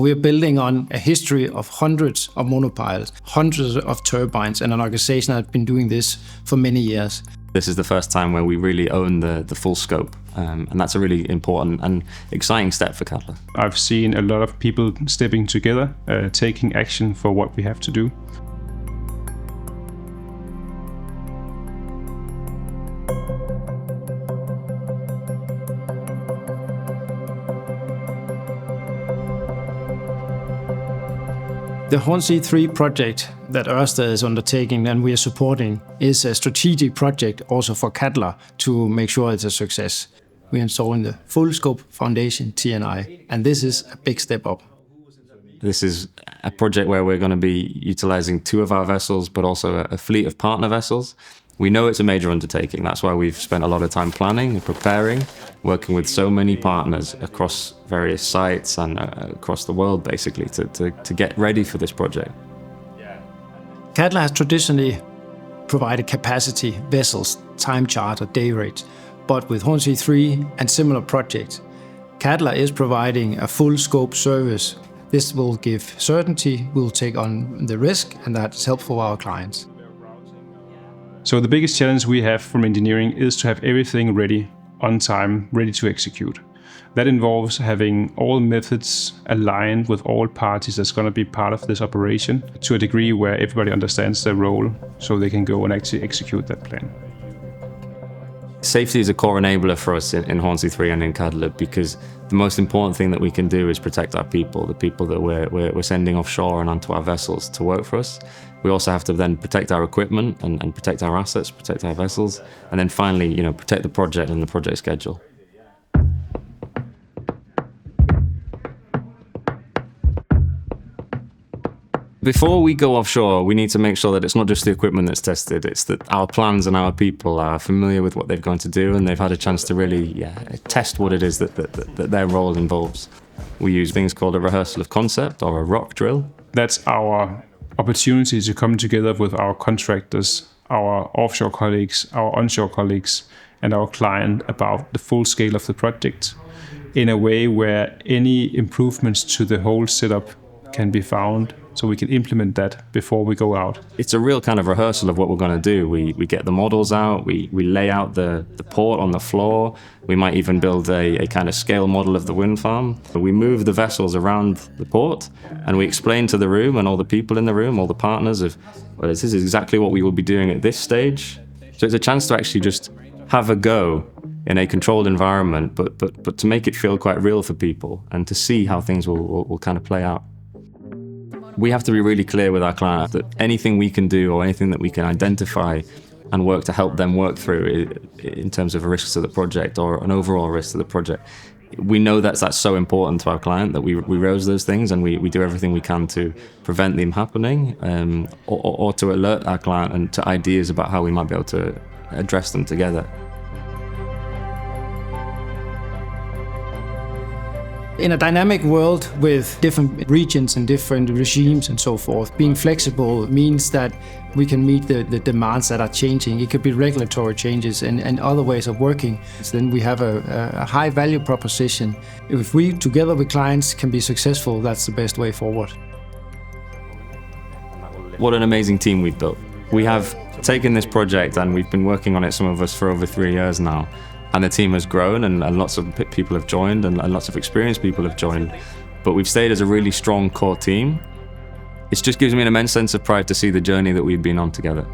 We're building on a history of hundreds of monopiles, hundreds of turbines, and an organization that's been doing this for many years. This is the first time where we really own the full scope, and that's a really important and exciting step for Cadeler. I've seen a lot of people stepping together, taking action for what we have to do. The Hornsea 3 project that Ørsted is undertaking and we are supporting is a strategic project also for Cadeler to make sure it's a success. We're installing the full scope foundation TNI, and this is a big step up. This is a project where we're going to be utilizing 2 of our vessels, but also a fleet of partner vessels. We know it's a major undertaking. That's why we've spent a lot of time planning and preparing, working with so many partners across various sites and across the world, basically, to get ready for this project. Cadeler has traditionally provided capacity, vessels, time charter, day rates. But with Hornsea 3 and similar projects, Cadeler is providing a full scope service. This will give certainty, we'll take on the risk, and that's helpful for our clients. So the biggest challenge we have from engineering is to have everything ready, on time, ready to execute. That involves having all methods aligned with all parties that's going to be part of this operation to a degree where everybody understands their role so they can go and actually execute that plan. Safety is a core enabler for us in Hornsea 3 and in Cadeler, because the most important thing that we can do is protect our people, the people that we're sending offshore and onto our vessels to work for us. We also have to then protect our equipment and protect our assets, protect our vessels, and then finally, protect the project and the project schedule. Before we go offshore, we need to make sure that it's not just the equipment that's tested, it's that our plans and our people are familiar with what they're going to do and they've had a chance to really test what it is that their role involves. We use things called a rehearsal of concept or a rock drill. That's our opportunity to come together with our contractors, our offshore colleagues, our onshore colleagues, and our client about the full scale of the project in a way where any improvements to the whole setup can be found, so we can implement that before we go out. It's a real kind of rehearsal of what we're going to do. We get the models out, we lay out the port on the floor, we might even build a kind of scale model of the wind farm. We move the vessels around the port and we explain to the room and all the people in the room, all the partners of, well, this is exactly what we will be doing at this stage. So it's a chance to actually just have a go in a controlled environment, but to make it feel quite real for people and to see how things will kind of play out. We have to be really clear with our client that anything we can do or anything that we can identify and work to help them work through in terms of risks to the project or an overall risk to the project, we know that's so important to our client that we raise those things and we do everything we can to prevent them happening or to alert our client and to ideas about how we might be able to address them together. In a dynamic world with different regions and different regimes and so forth, being flexible means that we can meet the demands that are changing. It could be regulatory changes and other ways of working. So then we have a high value proposition. If we, together with clients, can be successful, that's the best way forward. What an amazing team we've built. We have taken this project and we've been working on it, some of us, for over 3 years now. And the team has grown and lots of people have joined and lots of experienced people have joined. But we've stayed as a really strong core team. It just gives me an immense sense of pride to see the journey that we've been on together.